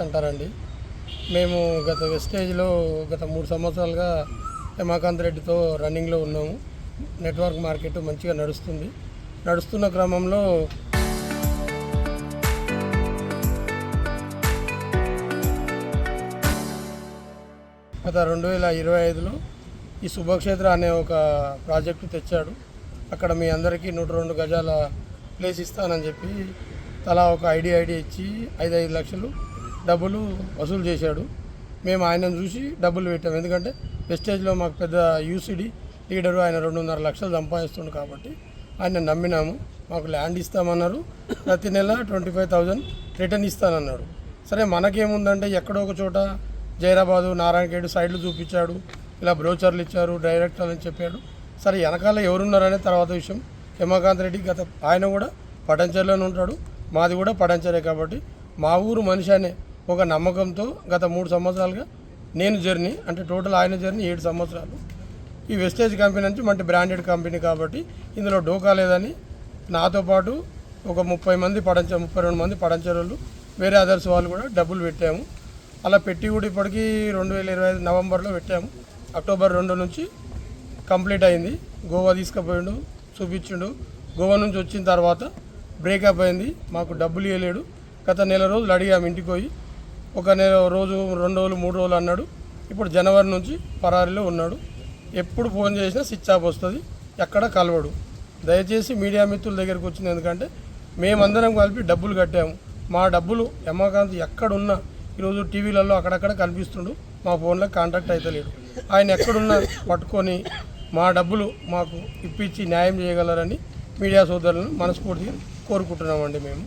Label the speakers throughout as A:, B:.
A: అంటారండి. మేము గత వెస్టేజ్లో గత 3 సంవత్సరాలుగా హేమకాంత్ రెడ్డితో రన్నింగ్లో ఉన్నాము. నెట్వర్క్ మార్కెట్ మంచిగా నడుస్తున్న క్రమంలో గత 2025లో ఈ శుభక్షేత్ర అనే ఒక ప్రాజెక్టు తెచ్చాడు. అక్కడ మీ అందరికీ 102 గజాల ప్లేస్ ఇస్తానని చెప్పి తలా ఒక ఐడియా ఇచ్చి 5 లక్షలు డబ్బులు వసూలు చేశాడు. మేము ఆయనను చూసి డబ్బులు పెట్టాము. ఎందుకంటే వెస్టేజ్లో మాకు పెద్ద యూసిడి లీడరు, ఆయన 2.5 లక్షలు సంపాదిస్తుండు కాబట్టి ఆయన నమ్మినాము. మాకు ల్యాండ్ ఇస్తామన్నారు, ప్రతి నెల 25,000 రిటర్న్ ఇస్తానన్నాడు. సరే మనకేముందంటే ఎక్కడో ఒక చోట జైరాబాదు నారాయణఖేడ్ సైడ్లు చూపించాడు, ఇలా బ్రోచర్లు ఇచ్చారు, డైరెక్టర్లు అని చెప్పాడు. సరే వెనకాల ఎవరున్నారనే తర్వాత విషయం. హేమకాంత్ రెడ్డి ఆయన కూడా పటంచెర్లోనే ఉంటాడు, మాది కూడా పటంచెరే కాబట్టి మా ఊరు మనిషి అనే ఒక నమ్మకంతో గత 3 సంవత్సరాలుగా నేను జర్నీ అంటే టోటల్ ఆయన జర్నీ 7 సంవత్సరాలు. ఈ వెస్టేజ్ కంపెనీ నుంచి మంచి బ్రాండెడ్ కంపెనీ కాబట్టి ఇందులో డోకా లేదని నాతో పాటు ఒక 32 మంది పడంచెరులు వేరే అదర్స్ వాళ్ళు కూడా డబ్బులు పెట్టాము. అలా పెట్టి కూడా ఇప్పటికీ 2025 నవంబర్లో పెట్టాము. అక్టోబర్ 2 నుంచి కంప్లీట్ అయింది. గోవా తీసుకుపోయిండు, చూపించిండు. గోవా నుంచి వచ్చిన తర్వాత బ్రేకప్ అయింది, మాకు డబ్బులు ఇవ్వలేడు. గత నెల రోజులు అడిగాము ఇంటికి పోయి, ఒక నెల రోజు 2 రోజులు 3 రోజులు అన్నాడు. ఇప్పుడు జనవరి నుంచి పరారీలో ఉన్నాడు. ఎప్పుడు ఫోన్ చేసినా స్విచ్ ఆఫ్ వస్తుంది, ఎక్కడ కలవడు. దయచేసి మీడియా మిత్రుల దగ్గరికి వచ్చింది, ఎందుకంటే మేమందరం కలిపి డబ్బులు కట్టాము. మా డబ్బులు హేమకాంత్ ఎక్కడున్నా ఈరోజు టీవీలలో అక్కడక్కడ కనిపిస్తుండు, మా ఫోన్లో కాంటాక్ట్ అయితే లేడు. ఆయన ఎక్కడున్నా పట్టుకొని మా డబ్బులు మాకు ఇప్పించి న్యాయం చేయగలరని మీడియా సోదరులను మనస్ఫూర్తిగా కోరుకుంటున్నామండి. మేము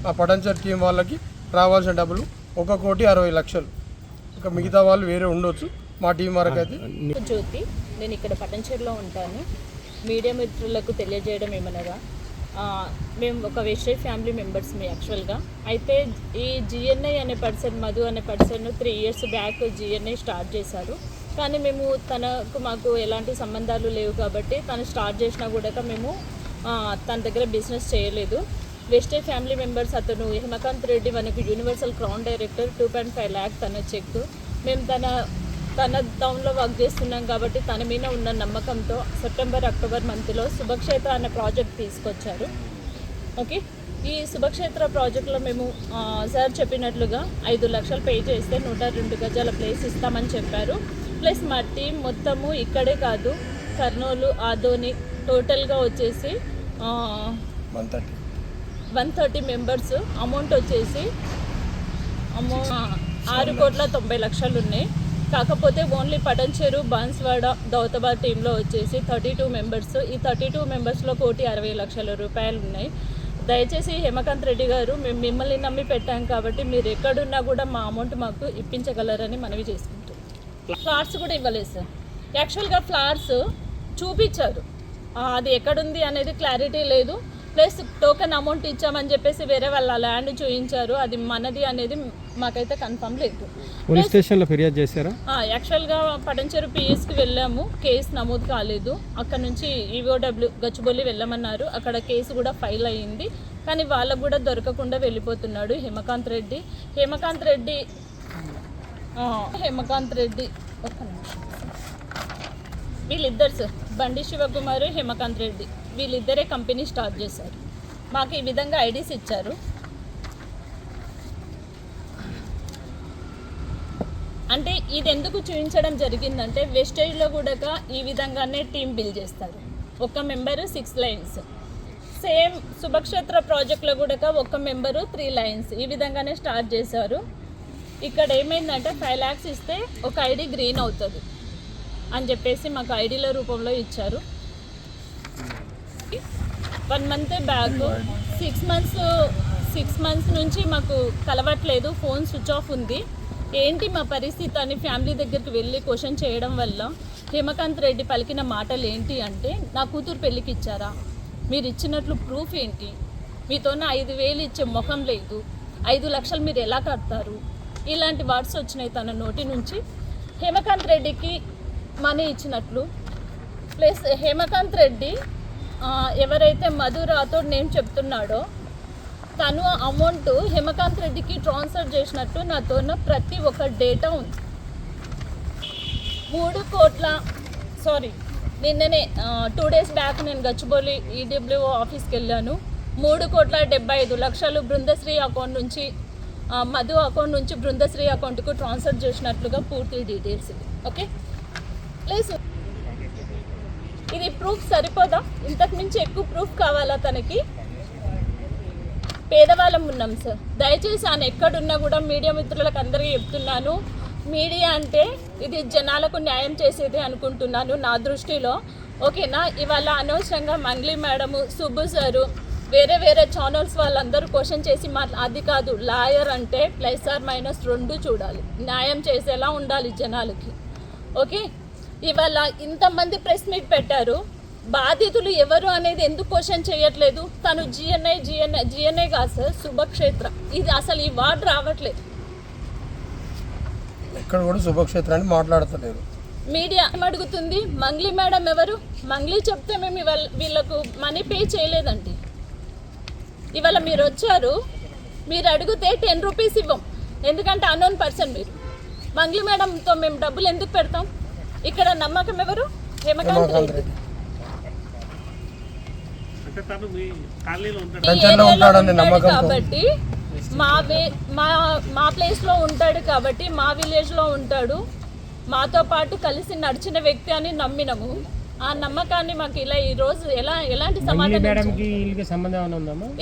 A: ఆ పటంచర్ టీం వాళ్ళకి రావాల్సిన డబ్బులు 1,60,00,000. ఇంకా మిగతా వాళ్ళు వేరే ఉండొచ్చు, మా టీం వరకు అయితే.
B: జ్యోతి, నేను ఇక్కడ పటంచెరులో ఉంటాను. మీడియా మిత్రులకు తెలియజేయడం ఏమనగా, మేము ఒక వెస్టేజ్ ఫ్యామిలీ మెంబర్స్ యాక్చువల్గా. అయితే ఈ జిఎన్ఐ అనే పర్సన్, మధు అనే person 3 years back GNI start చేశారు. కానీ మేము మాకు ఎలాంటి సంబంధాలు లేవు కాబట్టి తను స్టార్ట్ చేసినా కూడా మేము తన దగ్గర బిజినెస్ చేయలేదు. వెస్టేజ్ ఫ్యామిలీ మెంబర్స్ అతను హేమకాంత్ రెడ్డి మనకు యూనివర్సల్ క్రౌన్ డైరెక్టర్, 2.5 lakh తన చెక్. మేము తన టౌన్లో వర్క్ చేస్తున్నాం కాబట్టి తన మీద ఉన్న నమ్మకంతో సెప్టెంబర్ అక్టోబర్ మంత్లో శుభక్షేత్ర అనే ప్రాజెక్ట్ తీసుకొచ్చారు. ఓకే, ఈ శుభక్షేత్ర ప్రాజెక్ట్లో మేము సార్ చెప్పినట్లుగా 5 లక్షలు పే చేస్తే 102 గజాల ప్లేస్ ఇస్తామని చెప్పారు. ప్లస్ మా టీం మొత్తము ఇక్కడే కాదు, కర్నూలు, ఆదోని టోటల్గా వచ్చేసి 130 మెంబర్స్. అమౌంట్ వచ్చేసి 6,90,00,000 ఉన్నాయి. కాకపోతే ఓన్లీ పటంచెరు, బాన్స్వాడ, దౌతాబాద్ టీంలో వచ్చేసి 32 మెంబర్స్. ఈ 32 మెంబర్స్లో 1,60,00,000 రూపాయలు ఉన్నాయి. దయచేసి హేమకాంత్ రెడ్డి గారు, మేము మిమ్మల్ని నమ్మి పెట్టాం కాబట్టి మీరు ఎక్కడున్నా కూడా మా అమౌంట్ మాకు ఇప్పించగలరని మనవి చేసుకుంటాం. ఫ్లాట్స్ కూడా ఇవ్వలేదు సార్. యాక్చువల్గా ఫ్లాట్స్ చూపించారు, అది ఎక్కడుంది అనేది క్లారిటీ లేదు. ప్లస్ టోకెన్ అమౌంట్ ఇచ్చామని చెప్పేసి వేరే వాళ్ళ ల్యాండ్ చూపించారు, అది మనది అనేది మాకైతే కన్ఫర్మ్ లేదు.
C: పోలీస్ స్టేషన్లో ఫిర్యాదు చేశారా?
B: యాక్చువల్గా పటంచెరు పిఎస్కి వెళ్ళాము, కేసు నమోదు కాలేదు. అక్కడ నుంచి ఈఓడబ్ల్యూ గచ్చిబౌలి వెళ్ళమన్నారు, అక్కడ కేసు కూడా ఫైల్ అయ్యింది. కానీ వాళ్ళకు కూడా దొరకకుండా వెళ్ళిపోతున్నాడు హేమకాంత్ రెడ్డి. హేమకాంత్ రెడ్డి ఒక్క నిమిషం, వీళ్ళిద్దరు సార్, బండి శివకుమార్, హేమకాంత్ రెడ్డి, వీళ్ళిద్దరే కంపెనీ స్టార్ట్ చేశారు. మాకు ఈ విధంగా ఐడీస్ ఇచ్చారు. అంటే ఇది ఎందుకు చూపించడం జరిగిందంటే, వెస్టేజ్లో కూడా ఈ విధంగానే టీం బిల్డ్ చేస్తారు. ఒక మెంబరు 6 లైన్స్. సేమ్ శుభక్షేత్ర ప్రాజెక్ట్లో కూడా ఒక మెంబరు 3 లైన్స్. ఈ విధంగానే స్టార్ట్ చేశారు. ఇక్కడ ఏమైందంటే 5 lakhs ఇస్తే ఒక ఐడి గ్రీన్ అవుతుంది అని చెప్పేసి మాకు ఐడీల రూపంలో ఇచ్చారు. 1 month బ్యాక్ 6 months నుంచి మాకు కలవట్లేదు, ఫోన్ స్విచ్ ఆఫ్ ఉంది. ఏంటి మా పరిస్థితి అని ఫ్యామిలీ దగ్గరికి వెళ్ళి క్వశ్చన్ చేయడం వల్ల హేమకాంత్ రెడ్డి పలికిన మాటలు ఏంటి అంటే, నా కూతురు పెళ్ళికి ఇచ్చారా, మీరు ఇచ్చినట్లు ప్రూఫ్ ఏంటి, మీతోనే 5,000 ఇచ్చే ముఖం లేదు, 5 లక్షలు మీరు ఎలా కడతారు, ఇలాంటి వర్డ్స్ వచ్చినాయి తన నోటి నుంచి. హేమకాంత్ రెడ్డికి మనీ ఇచ్చినట్లు. ప్లస్ హేమకాంత్ రెడ్డి ఎవరైతే మధు రాథోడ్ నేమ్ చెప్తున్నాడో తను అమౌంట్ హేమకాంత్ రెడ్డికి ట్రాన్స్ఫర్ చేసినట్టు నాతో ఉన్న ప్రతి ఒక్క డేటా ఉంది. 3 కోట్ల నిన్ననే 2 డేస్ బ్యాక్ నేను గచ్చిబౌలి ఈడబ్ల్యూఓ ఆఫీస్కి వెళ్ళాను. 3,75,00,000 బృందశ్రీ అకౌంట్ నుంచి మధు అకౌంట్ నుంచి బృందశ్రీ అకౌంట్కు ట్రాన్స్ఫర్ చేసినట్లుగా పూర్తి డీటెయిల్స్ ఇది. ఓకే ప్లీజ్, ఇది ప్రూఫ్ సరిపోదా? ఇంతకు మించి ఎక్కువ ప్రూఫ్ కావాలా తనకి? పేదవాళ్ళం ఉన్నాం సార్. దయచేసి ఆయన ఎక్కడున్నా కూడా మీడియా మిత్రులకు అందరికీ చెప్తున్నాను, మీడియా అంటే ఇది జనాలకు న్యాయం చేసేది అనుకుంటున్నాను నా దృష్టిలో. ఓకేనా? ఇవాళ అనవసరంగా మంగ్లీ మేడము, సుబ్బు సారు, వేరే ఛానల్స్ వాళ్ళందరూ క్వశ్చన్ చేసి అది కాదు. లాయర్ అంటే +/- 2 చూడాలి, న్యాయం చేసేలా ఉండాలి జనాలకి. ఓకే, ఇవాళ ఇంతమంది ప్రెస్ మీట్ పెట్టారు, బాధితులు ఎవరు అనేది ఎందుకు క్వశ్చన్ చేయట్లేదు? తను జిఎన్ఐ కాదు సార్, శుభక్షేత్ర. ఇది అసలు ఈ వార్డ్ రావట్లేదు.
A: ఇక్కడ కూడా శుభక్షేత్రాన్ని మాట్లాడతలేదు.
B: మీడియా అడుగుతుంది మంగ్లీ మేడం ఎవరు? మంగ్లీ చెప్తే మేము వీళ్ళకు మనీ పే చేయలేదండి. ఇవాళ మీరు వచ్చారు, మీరు అడిగితే 10 రూపీస్ ఇవ్వం, ఎందుకంటే అన్నోన్ పర్సన్ మీరు. మంగ్లీ మేడంతో మేము డబ్బులు ఎందుకు పెడతాం? ఇక్కడ నమ్మకం ఎవరు? హేమకాంత్ రెడ్డి. కాబట్టి మా ప్లేస్లో ఉంటాడు, కాబట్టి మా విలేజ్లో ఉంటాడు, మాతో పాటు కలిసి నడిచిన వ్యక్తి అని నమ్మినము. ఆ నమ్మకాన్ని మాకు ఇలా ఈరోజు ఎలాంటి సమాధానం?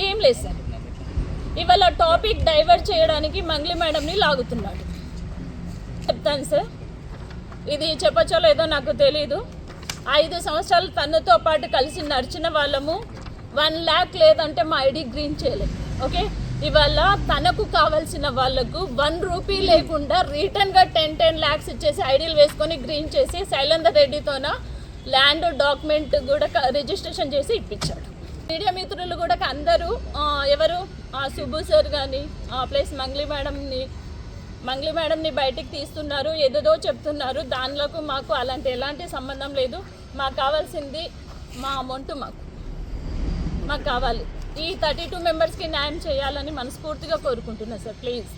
B: ఏం లేదు సార్, ఇవాళ టాపిక్ డైవర్ట్ చేయడానికి మంగ్లీ మేడంని లాగుతున్నాడు. చెప్తాను సార్, ఇది చెప్పచ్చో లేదో నాకు తెలీదు. 5 సంవత్సరాలు తనతో పాటు కలిసి నడిచిన వాళ్ళము 1 lakh లేదంటే మా ఐడి గ్రీన్ చేయలేదు. ఓకే, ఇవాళ తనకు కావాల్సిన వాళ్ళకు 1 రూపీ లేకుండా రిటర్న్గా 10 lakhs ఇచ్చేసి ఐడీలు వేసుకొని గ్రీన్ చేసి శైలేందర్ రెడ్డితోన ల్యాండ్ డాక్యుమెంట్ కూడా రిజిస్ట్రేషన్ చేసి ఇప్పించాడు. మీడియా మిత్రులు కూడా అందరూ ఎవరు సుబ్బు సార్ కానీ ప్లస్ మంగ్లీ మేడంని బయటికి తీస్తున్నారు, ఏదేదో చెప్తున్నారు. దానిలోకి మాకు ఎలాంటి సంబంధం లేదు. మాకు కావాల్సింది మా అమౌంట్ మాకు కావాలి. ఈ 32 మెంబర్స్కి న్యాయం చేయాలని మనస్ఫూర్తిగా కోరుకుంటున్నా సార్. ప్లీజ్.